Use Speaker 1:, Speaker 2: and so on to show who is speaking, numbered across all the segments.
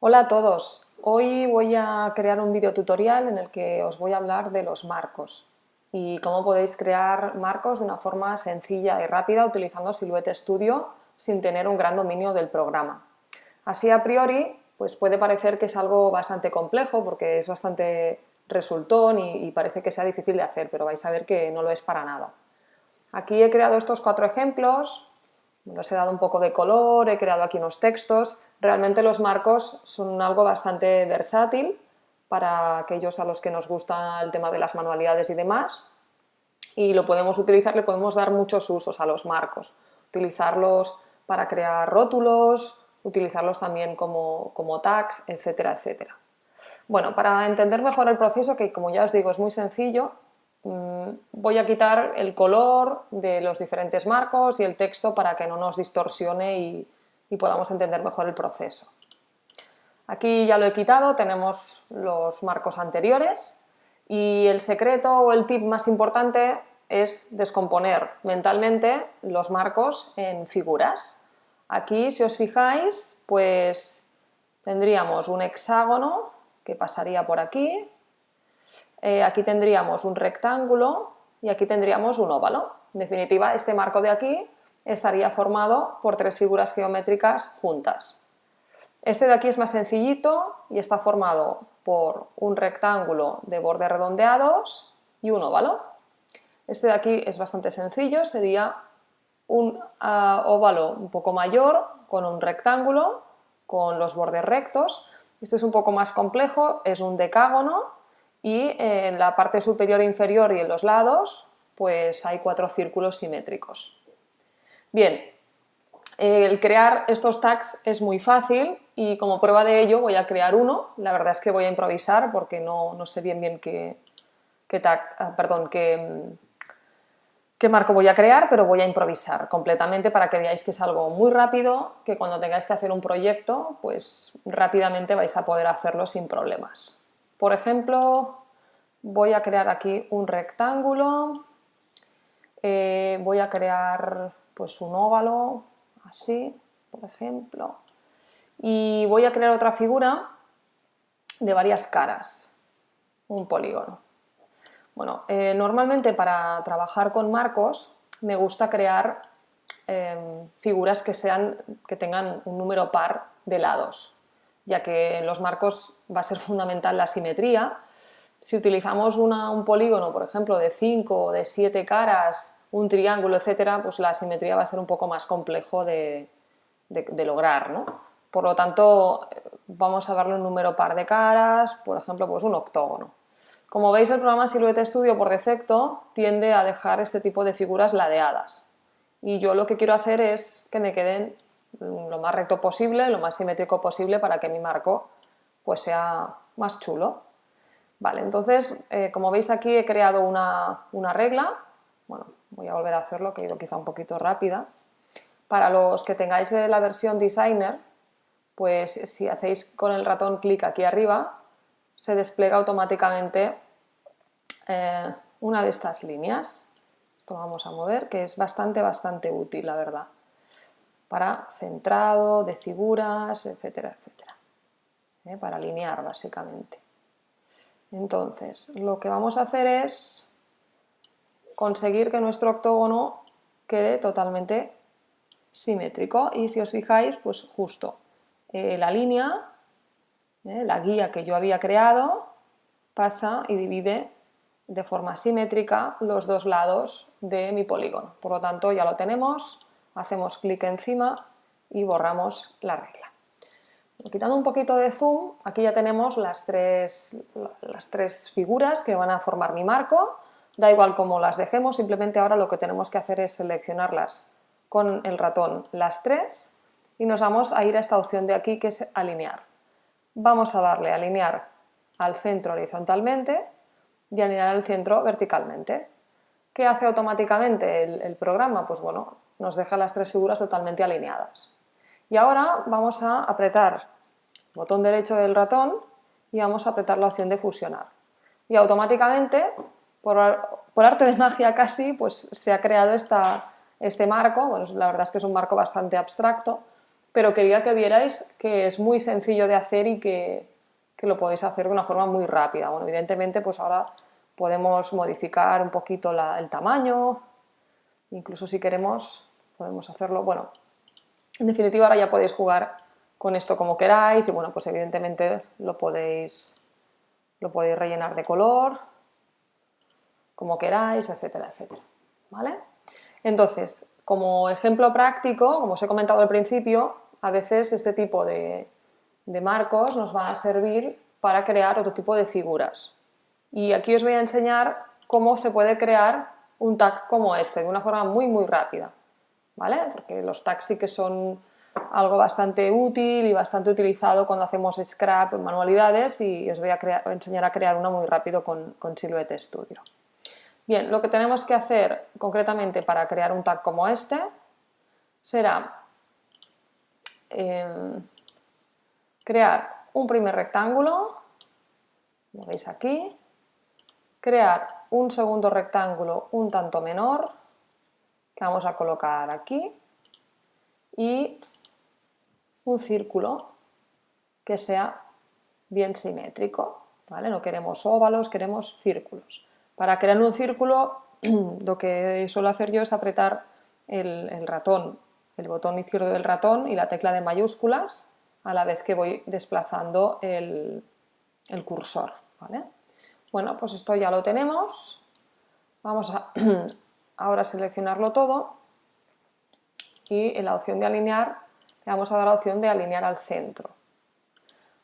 Speaker 1: Hola a todos, hoy voy a crear un video tutorial en el que os voy a hablar de los marcos y cómo podéis crear marcos de una forma sencilla y rápida utilizando Silhouette Studio sin tener un gran dominio del programa. Así a priori pues puede parecer que es algo bastante complejo porque es bastante resultón y parece que sea difícil de hacer, pero vais a ver que no lo es para nada. Aquí he creado estos 4 ejemplos. Les he dado un poco de color, he creado aquí unos textos. Realmente los marcos son algo bastante versátil para aquellos a los que nos gusta el tema de las manualidades y demás. Y lo podemos utilizar, le podemos dar muchos usos a los marcos. Utilizarlos para crear rótulos, utilizarlos también como tags, etcétera, etcétera. Bueno, para entender mejor el proceso, que como ya os digo es muy sencillo, voy a quitar el color de los diferentes marcos y el texto para que no nos distorsione y podamos entender mejor el proceso. Aquí ya lo he quitado, tenemos los marcos anteriores y el secreto o el tip más importante es descomponer mentalmente los marcos en figuras. Aquí, si os fijáis, pues tendríamos un hexágono que pasaría por aquí. Aquí tendríamos un rectángulo y aquí tendríamos un óvalo. En definitiva, este marco de aquí estaría formado por 3 figuras geométricas juntas. Este de aquí es más sencillito y está formado por un rectángulo de bordes redondeados y un óvalo. Este de aquí es bastante sencillo, sería un óvalo un poco mayor con un rectángulo con los bordes rectos. Este es un poco más complejo, es un decágono y en la parte superior e inferior y en los lados pues hay 4 círculos simétricos. Bien, el crear estos tags es muy fácil y como prueba de ello voy a crear uno. La verdad es que voy a improvisar porque no sé bien qué marco voy a crear, pero voy a improvisar completamente para que veáis que es algo muy rápido, que cuando tengáis que hacer un proyecto pues rápidamente vais a poder hacerlo sin problemas. Por ejemplo, voy a crear aquí un rectángulo, voy a crear pues un óvalo, así, por ejemplo, y voy a crear otra figura de varias caras, un polígono. Bueno, normalmente para trabajar con marcos me gusta crear figuras que tengan un número par de lados, ya que en los marcos va a ser fundamental la simetría. Si utilizamos un polígono, por ejemplo, de 5 o de 7 caras, un triángulo, etcétera, pues la simetría va a ser un poco más complejo de lograr, ¿no? Por lo tanto, vamos a darle un número par de caras, por ejemplo, pues un octógono. Como veis, el programa Silhouette Studio por defecto tiende a dejar este tipo de figuras ladeadas. Y yo lo que quiero hacer es que me queden lo más recto posible, lo más simétrico posible para que mi marco pues sea más chulo. Vale, entonces, como veis aquí he creado una regla. Bueno, voy a volver a hacerlo, que he ido quizá un poquito rápida. Para los que tengáis la versión Designer, pues si hacéis con el ratón clic aquí arriba, se despliega automáticamente una de estas líneas. Esto lo vamos a mover, que es bastante útil, la verdad, para centrado de figuras, etcétera, etcétera, para alinear básicamente. Entonces, lo que vamos a hacer es conseguir que nuestro octógono quede totalmente simétrico y si os fijáis, pues justo la línea, la guía que yo había creado, pasa y divide de forma simétrica los dos lados de mi polígono. Por lo tanto, ya lo tenemos, hacemos clic encima y borramos la regla. Quitando un poquito de zoom, aquí ya tenemos las tres figuras que van a formar mi marco. Da igual cómo las dejemos, simplemente ahora lo que tenemos que hacer es seleccionarlas con el ratón las 3 y nos vamos a ir a esta opción de aquí que es alinear. Vamos a darle a alinear al centro horizontalmente y alinear al centro verticalmente. ¿Qué hace automáticamente el programa? Pues bueno, nos deja las 3 figuras totalmente alineadas. Y ahora vamos a apretar el botón derecho del ratón y vamos a apretar la opción de fusionar. Y automáticamente, por arte de magia casi, pues se ha creado este marco. Bueno, la verdad es que es un marco bastante abstracto, pero quería que vierais que es muy sencillo de hacer y que lo podéis hacer de una forma muy rápida. Bueno, evidentemente pues ahora podemos modificar un poquito el tamaño, incluso si queremos podemos hacerlo, bueno, en definitiva ahora ya podéis jugar con esto como queráis y bueno, pues evidentemente lo podéis rellenar de color, como queráis, etcétera, etcétera, ¿vale? Entonces, como ejemplo práctico, como os he comentado al principio, a veces este tipo de marcos nos va a servir para crear otro tipo de figuras. Y aquí os voy a enseñar cómo se puede crear un tag como este, de una forma muy, muy rápida, ¿vale? Porque los tags sí que son algo bastante útil y bastante utilizado cuando hacemos scrap en manualidades y os voy a enseñar a crear uno muy rápido con Silhouette Studio. Bien, lo que tenemos que hacer concretamente para crear un tag como este será crear un primer rectángulo, lo veis aquí, crear un segundo rectángulo un tanto menor, que vamos a colocar aquí, y un círculo que sea bien simétrico, ¿vale? No queremos óvalos, queremos círculos. Para crear un círculo, lo que suelo hacer yo es apretar el ratón, el botón izquierdo del ratón y la tecla de mayúsculas a la vez que voy desplazando el cursor, ¿vale? Bueno, pues esto ya lo tenemos. Vamos a ahora seleccionarlo todo y en la opción de alinear le vamos a dar la opción de alinear al centro.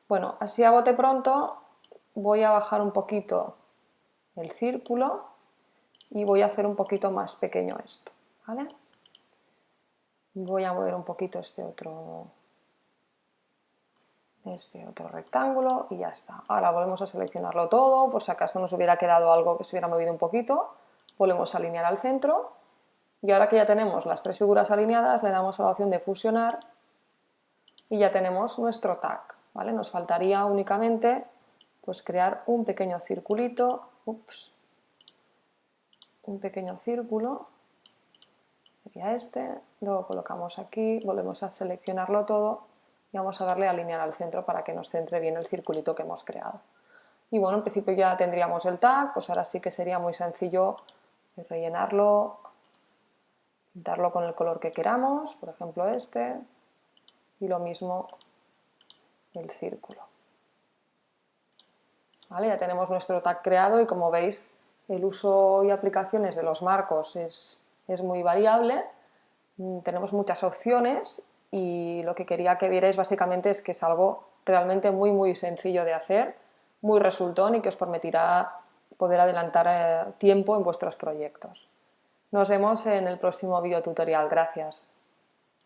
Speaker 1: Bueno, así a bote pronto voy a bajar un poquito el círculo y voy a hacer un poquito más pequeño esto, ¿vale? Voy a mover un poquito este otro rectángulo y ya está. Ahora volvemos a seleccionarlo todo, por si acaso nos hubiera quedado algo que se hubiera movido un poquito, volvemos a alinear al centro y ahora que ya tenemos las tres figuras alineadas le damos a la opción de fusionar y ya tenemos nuestro tag, ¿vale? Nos faltaría únicamente pues crear un pequeño circulito, un pequeño círculo, sería este, luego colocamos aquí, volvemos a seleccionarlo todo y vamos a darle a alinear al centro para que nos centre bien el circulito que hemos creado. Y bueno, en principio ya tendríamos el tag, pues ahora sí que sería muy sencillo rellenarlo, pintarlo con el color que queramos, por ejemplo este, y lo mismo el círculo. ¿Vale? Ya tenemos nuestro tag creado y como veis el uso y aplicaciones de los marcos es muy variable, tenemos muchas opciones y lo que quería que vierais básicamente es que es algo realmente muy muy sencillo de hacer, muy resultón y que os permitirá poder adelantar tiempo en vuestros proyectos. Nos vemos en el próximo video tutorial. Gracias.